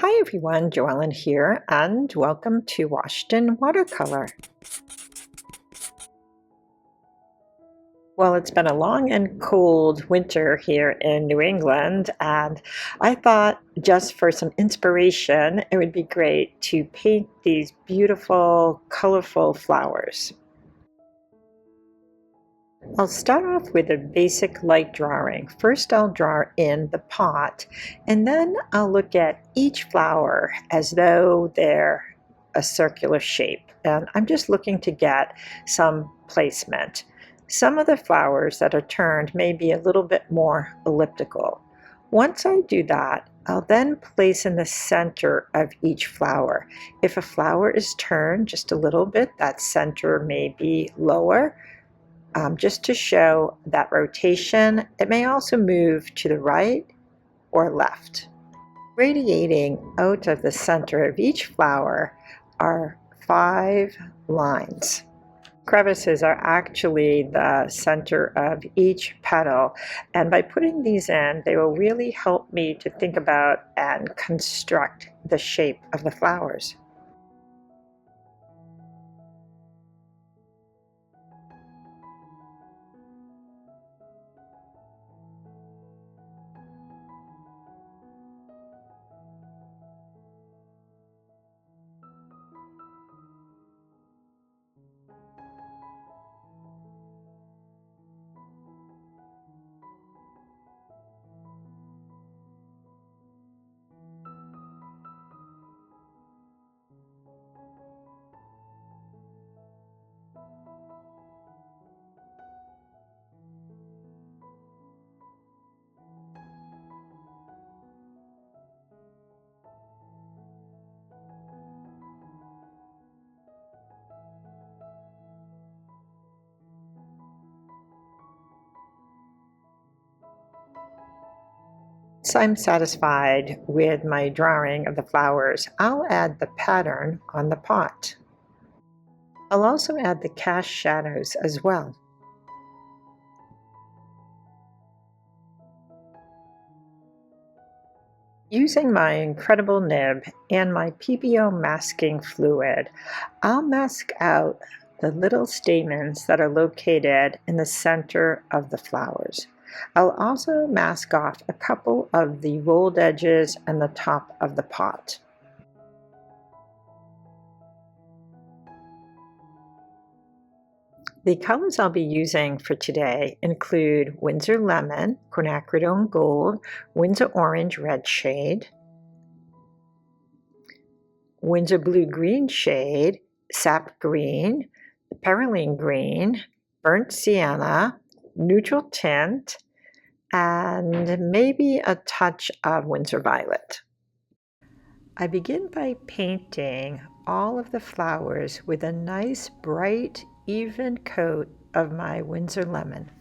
Hi everyone, Joellen here, and welcome to Washington Watercolor. Well, it's been a long and cold winter here in New England, and I thought just for some inspiration, it would be great to paint these beautiful, colorful flowers. I'll start off with a basic light drawing. First, I'll draw in the pot, and then I'll look at each flower as though they're a circular shape. And I'm just looking to get some placement. Some of the flowers that are turned may be a little bit more elliptical. Once I do that, I'll then place in the center of each flower. If a flower is turned just a little bit, that center may be lower. Just to show that rotation. It may also move to the right or left. Radiating out of the center of each flower are 5 lines. Crevices are actually the center of each petal, and by putting these in, they will really help me to think about and construct the shape of the flowers. Once I'm satisfied with my drawing of the flowers, I'll add the pattern on the pot. I'll also add the cast shadows as well. Using my incredible nib and my PBO masking fluid, I'll mask out the little stamens that are located in the center of the flowers. I'll also mask off a couple of the rolled edges and the top of the pot. The colors I'll be using for today include Winsor Lemon, Quinacridone Gold, Winsor Orange Red shade, Winsor Blue Green shade, Sap Green, Perylene Green, Burnt Sienna, Neutral Tint, and maybe a touch of Winsor Violet. I begin by painting all of the flowers with a nice bright, even coat of my Winsor Lemon.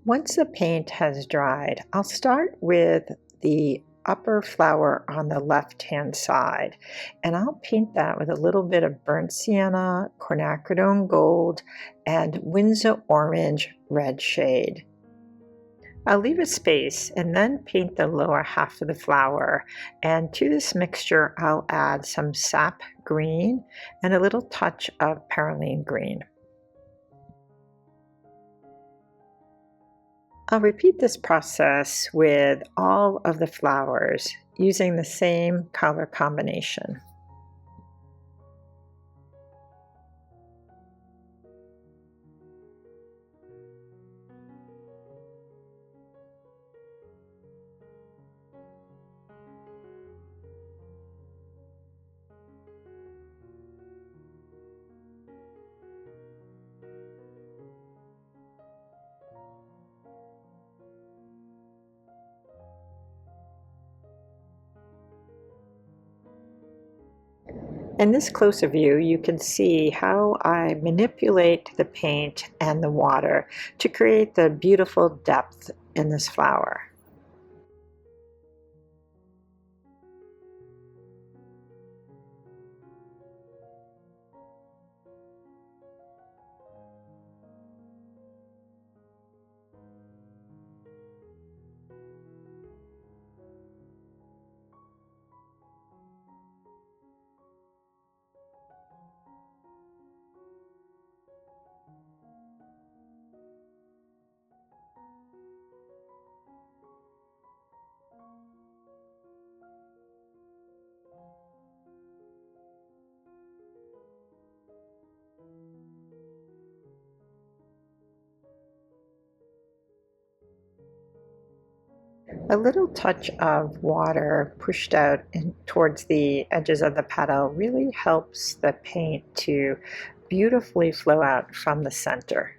Once the paint has dried, I'll start with the upper flower on the left-hand side, and I'll paint that with a little bit of burnt sienna, quinacridone gold, and Winsor Orange Red shade. I'll leave a space and then paint the lower half of the flower, and to this mixture I'll add some sap green and a little touch of perylene green. I'll repeat this process with all of the flowers using the same color combination. In this closer view, you can see how I manipulate the paint and the water to create the beautiful depth in this flower. A little touch of water pushed out towards the edges of the petal really helps the paint to beautifully flow out from the center.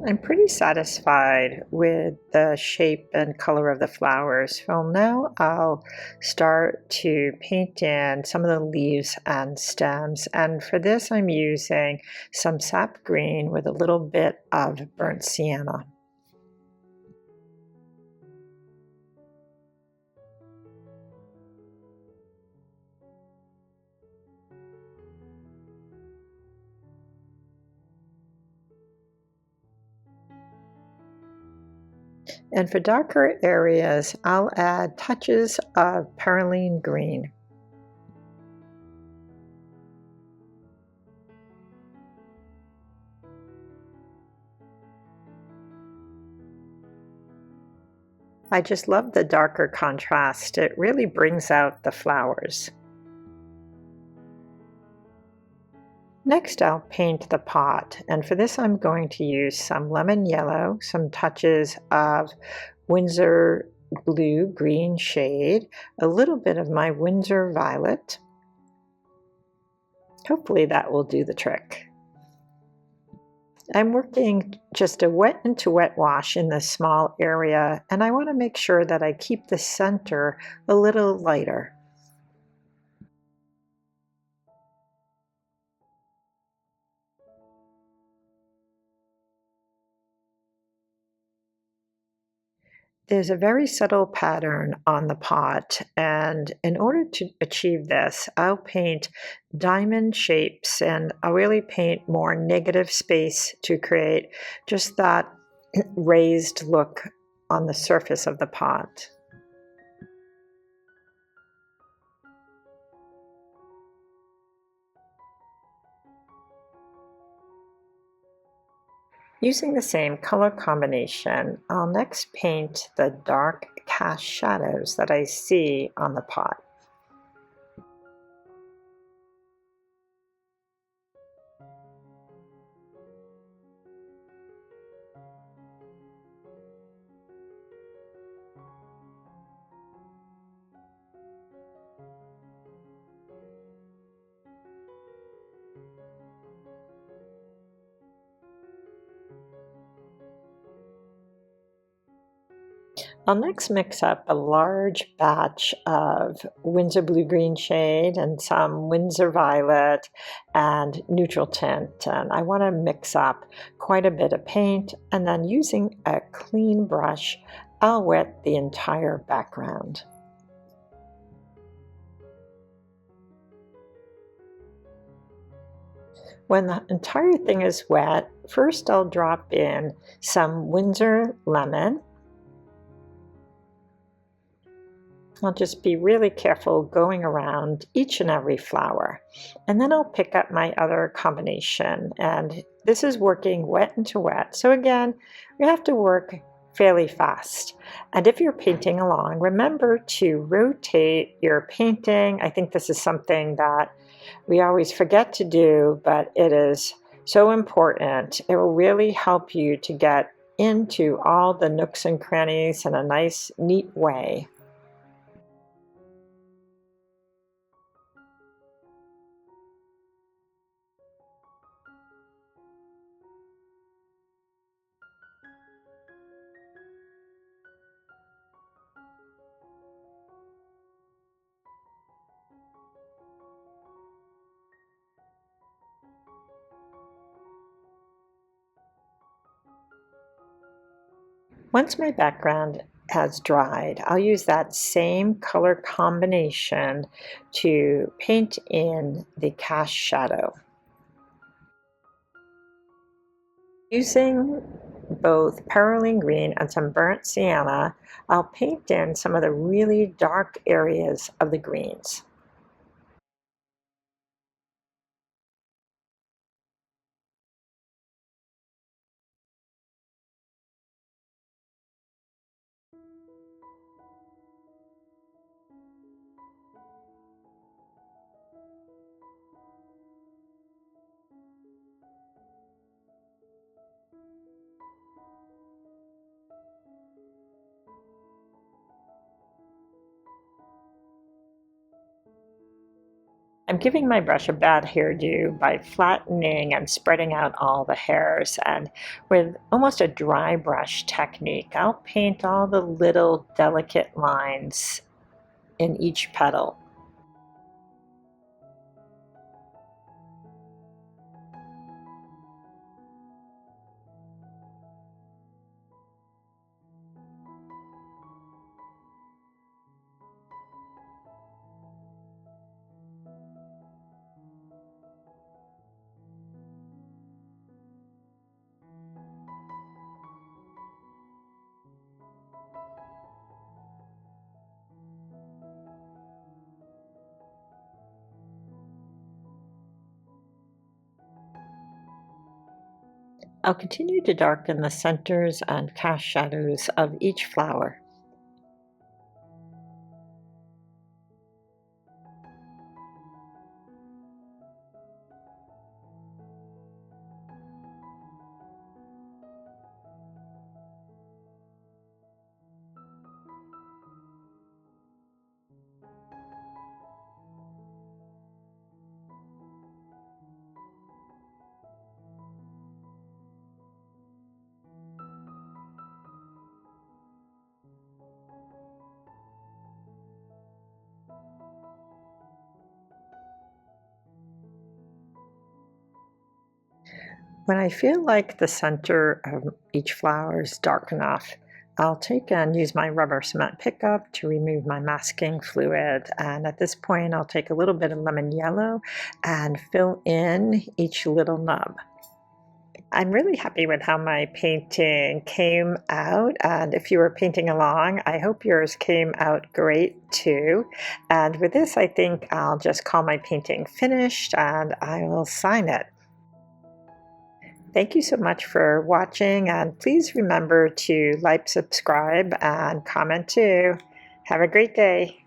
I'm pretty satisfied with the shape and color of the flowers. So now I'll start to paint in some of the leaves and stems. And for this, I'm using some sap green with a little bit of burnt sienna. And for darker areas, I'll add touches of perylene green. I just love the darker contrast. It really brings out the flowers. Next, I'll paint the pot, and for this I'm going to use some lemon yellow, some touches of Windsor blue green shade, a little bit of my Windsor violet. Hopefully that will do the trick. I'm working just a wet into wet wash in this small area, and I want to make sure that I keep the center a little lighter. There's a very subtle pattern on the pot, and in order to achieve this, I'll paint diamond shapes and I'll really paint more negative space to create just that raised look on the surface of the pot. Using the same color combination, I'll next paint the dark cast shadows that I see on the pot. I'll next mix up a large batch of Windsor blue-green shade and some Windsor violet and neutral tint. And I want to mix up quite a bit of paint, and then using a clean brush, I'll wet the entire background. When the entire thing is wet, first I'll drop in some Windsor lemon. I'll just be really careful going around each and every flower. And then I'll pick up my other combination. And this is working wet into wet. So again, we have to work fairly fast. And if you're painting along, remember to rotate your painting. I think this is something that we always forget to do, but it is so important. It will really help you to get into all the nooks and crannies in a nice, neat way. Once my background has dried, I'll use that same color combination to paint in the cast shadow. Using both perylene green and some burnt sienna, I'll paint in some of the really dark areas of the greens. I'm giving my brush a bad hairdo by flattening and spreading out all the hairs, and with almost a dry brush technique, I'll paint all the little delicate lines in each petal. I'll continue to darken the centers and cast shadows of each flower. When I feel like the center of each flower is dark enough, I'll take and use my rubber cement pickup to remove my masking fluid. And at this point, I'll take a little bit of lemon yellow and fill in each little nub. I'm really happy with how my painting came out, and if you were painting along, I hope yours came out great too. And with this, I think I'll just call my painting finished and I will sign it. Thank you so much for watching, and please remember to like, subscribe, and comment too. Have a great day.